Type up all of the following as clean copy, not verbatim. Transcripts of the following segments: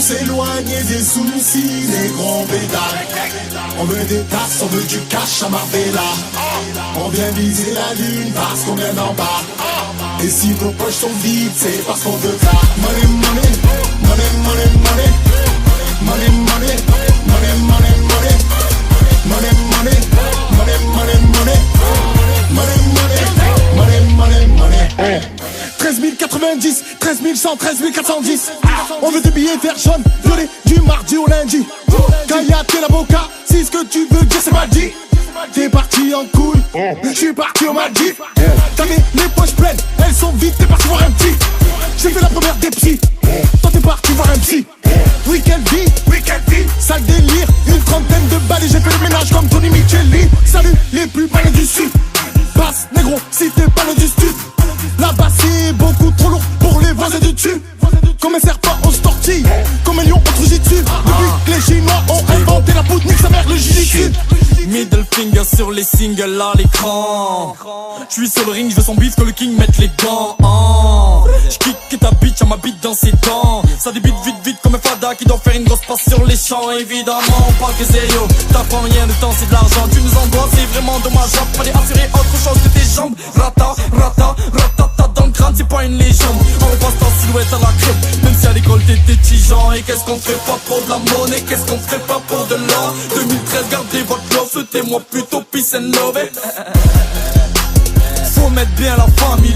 s'éloigner des soucis, des grands pédales. On veut des tasses, on veut du cash à Marbella. On vient viser la lune parce qu'on vient d'en bas. Et si nos poches sont vides, c'est parce qu'on veut ça. Money, money, money, money, money. Money, money, money, money, money. Money, money, money, money, money. Money, money, money, money, money. 13 090, 13 100, 13 410. On veut des billets verts jaunes, violets, du mardi au lundi. Kaya, t'es l'avocat, si ce que tu veux dire c'est mal dit. T'es parti en couille, j'suis parti au Maldives. T'avais les poches pleines, elles sont vides, t'es parti voir un petit. J'ai fait la première des petits, toi t'es parti voir un psy. Weekend vie, sale délire. Une trentaine de balles et j'ai fait le ménage comme Tony Micheli. Salut les plus malins du sud. Basse, négro, si t'es pas le du stud. Là-bas c'est beaucoup trop lourd pour les voisins du dessus. Comme un serpent on se tortille, comme un lion on te dessus. Depuis que les Chinois ont inventé la poudre, nique sa mère le jiu-jitsu. Middle finger sur les singles à l'écran. J'suis sur le ring, j'veux son beef que le king mette les gants. J'kick ta bitch à ma bite dans ses dents. Ça débite vite comme un fada qui doit faire une grosse passe sur les champs. Évidemment, pas que sérieux, t'apprends rien de temps, c'est de l'argent. Tu nous en dois, c'est vraiment dommageable. Fallait assurer autre chose que tes jambes. Rata, dans le crâne, c'est pas une légende. On passe ta silhouette à la crème, même si à l'école t'étais tigeant. Et qu'est-ce qu'on fait pas pour de la monnaie, qu'est-ce qu'on fait pas pour de l'or. 2013, gardez votre love, souhaitez-moi plutôt peace and love. Faut mettre bien la famille.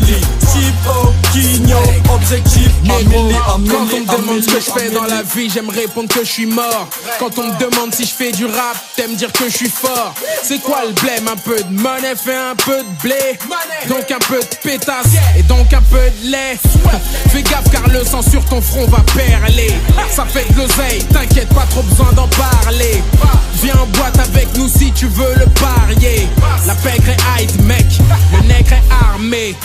Chip au quignon, objectif Amélie. Quand on me demande ce que je fais dans la vie, j'aime répondre que je suis mort. Quand on me demande si je fais du rap, t'aimes dire que je suis fort. C'est quoi le blême? Un peu de monnaie fait un peu de blé. Donc un peu de pétasse et donc un peu de lait. Fais gaffe car le sang sur ton front va perler. Ça fait de l'oseille, t'inquiète pas trop besoin d'en parler. Viens en boîte avec nous si tu veux le parier. La pègre est hide mec, le nègre est armé.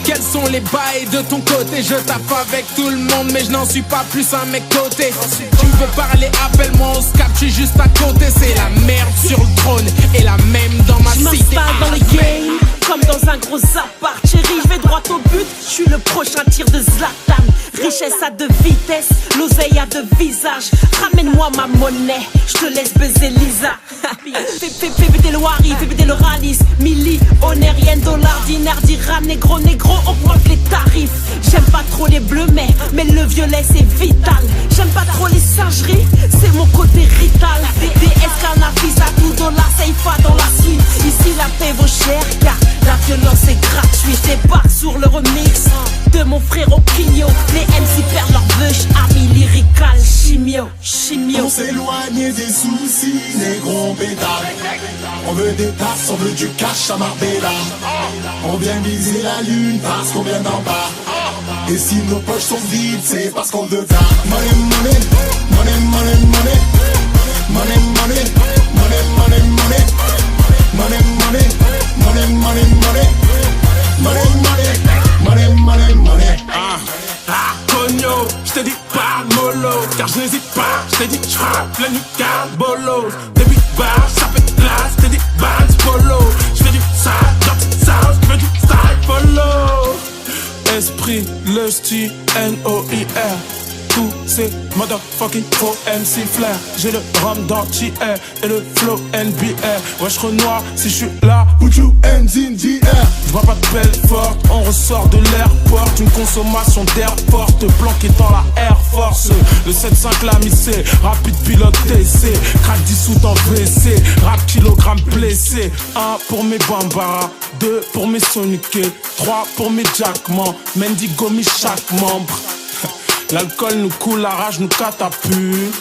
Quels sont les bails de ton côté? Je tape avec tout le monde mais je n'en suis pas plus un mec côté. Tu veux parler, appelle-moi au Skype, je suis juste à côté. C'est la merde sur le trône et la même dans ma cité. J'm'installe dans le game comme dans un gros appart. Chérie, je vais droit au but, je suis le prochain tir de Zlatan. Richesse à deux vitesses, l'oseille à deux visages. Ramène-moi ma monnaie, je te laisse baiser Lisa. Fais péter le Wari, fais péter le Ralis. Milli, onérienne, dollar, dinar, dirham, négro, augmente les tarifs. J'aime pas trop les bleus mais le violet c'est vital. J'aime pas trop les singeries, c'est mon côté rital. DS, cannabis, à tout dollar, Seifa dans la suite. Ici la paix vaut cher car la violence est gratuite. Débarque sur le remix de mon frère Opinio. Les MC perdent leur bûche, ami lyrical, chimio. On s'éloigner des soucis, des gros pétales. On veut des tasses, on veut du cash à Marbella. On vient viser la lune parce qu'on vient d'en bas. Et si nos poches sont vides, c'est parce qu'on veut ça. Money, money, money, money, money. Money, money, money, money, money. Money, money, money, money, money. Money, money, money, money, money. Cogno, j'te dis pas mollo, car je n'hésite pas, j'te dis j'frappe la nuque bolo. Des big bars, ça fait classe, j'te dis bands polo. J'fais du sale, dirty sound, j'fais du style follow. Esprit, le style, N-O-I-R. Tous ces motherfucking faux MC flair. J'ai le rhum d'anti et le flow NBA. Wesh Renoir, si je suis là, put your hands in the air. J'vois pas de belle forte, on ressort de l'airport. Une consommation d'air forte, planqué dans la Air Force. Le 7.5 lamisé, rapide pilote TC. Crack 10 sous dans WC, rap kilogramme blessé. 1 pour mes Bambara, 2 pour mes Soniké, 3 pour mes Jackman. Mendigo mi chaque membre. L'alcool nous coule, la rage nous catapulte.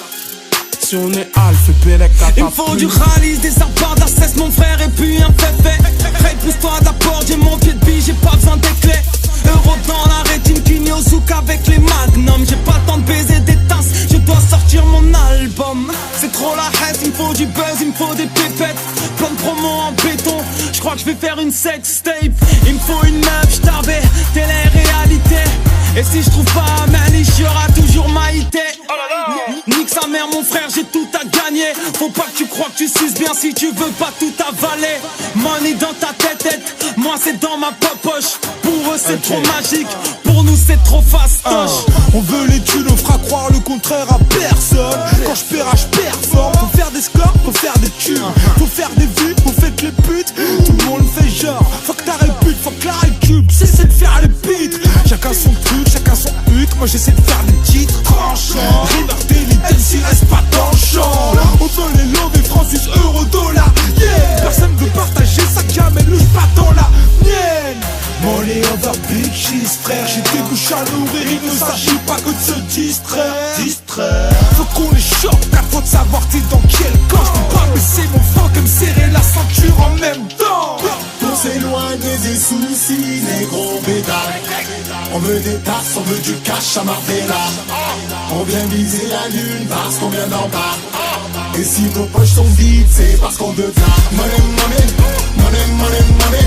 Si on est alpha, pélec catapulte. Il me faut du rallye, des serpents d'assesse, mon frère, et puis un féfé. Hey, pousse-toi d'abord, j'ai mon pied de bille, j'ai pas besoin des clés. Euro dans la rétine, Kinyo Zouk avec les magnums. J'ai pas le temps de baiser des tasses, je dois sortir mon album. C'est trop la haine, il me faut du buzz, il me faut des pépettes. Plein de promos en béton, je crois que je vais faire une sextape. Il me faut une meuf, j'tarbais, télé-réalité. Et si je trouve pas Manish, y'aura toujours Maïté. Nique sa mère mon frère, j'ai tout à gagner. gagner. Faut pas que tu crois que tu suces bien si tu veux pas tout avaler. Money dans ta tête, moi c'est dans ma poche. Pour eux c'est trop magique, pour nous c'est trop fastoche. On veut les thunes, on fera croire le contraire à personne. Quand je perds, je performe. Faut faire des scores, faut faire des tubes. Faut faire des vues, vous faites les putes. Tout le monde fait genre, faut que t'arrêtes le but, faut que l'arrêt le cube. Cessez de faire les pitres. Chacun son truc, chacun son but. Moi j'essaie de faire des titres tranchants. Liberté, l'idée, il reste pas dans le champ. On veut les lobes, Francis, euro, dollar. Yeah, personne veut partager sa gamme, elle louche pas dans la mienne. Money over big cheese, frère. J'ai des bouches à nourrir, il ne s'agit pas que de se distraire. Faut qu'on les choque, car faut savoir t'es dans quel camp. J'peux pas baisser mon front que me serrer la ceinture en même temps. Pour s'éloigner des soucis, les gros pétales. On veut des tasses, on veut du cash à Marbella. On vient viser la lune parce qu'on vient d'en bas. Et si nos poches sont vides, c'est parce qu'on veut de la money, money, money, money, money.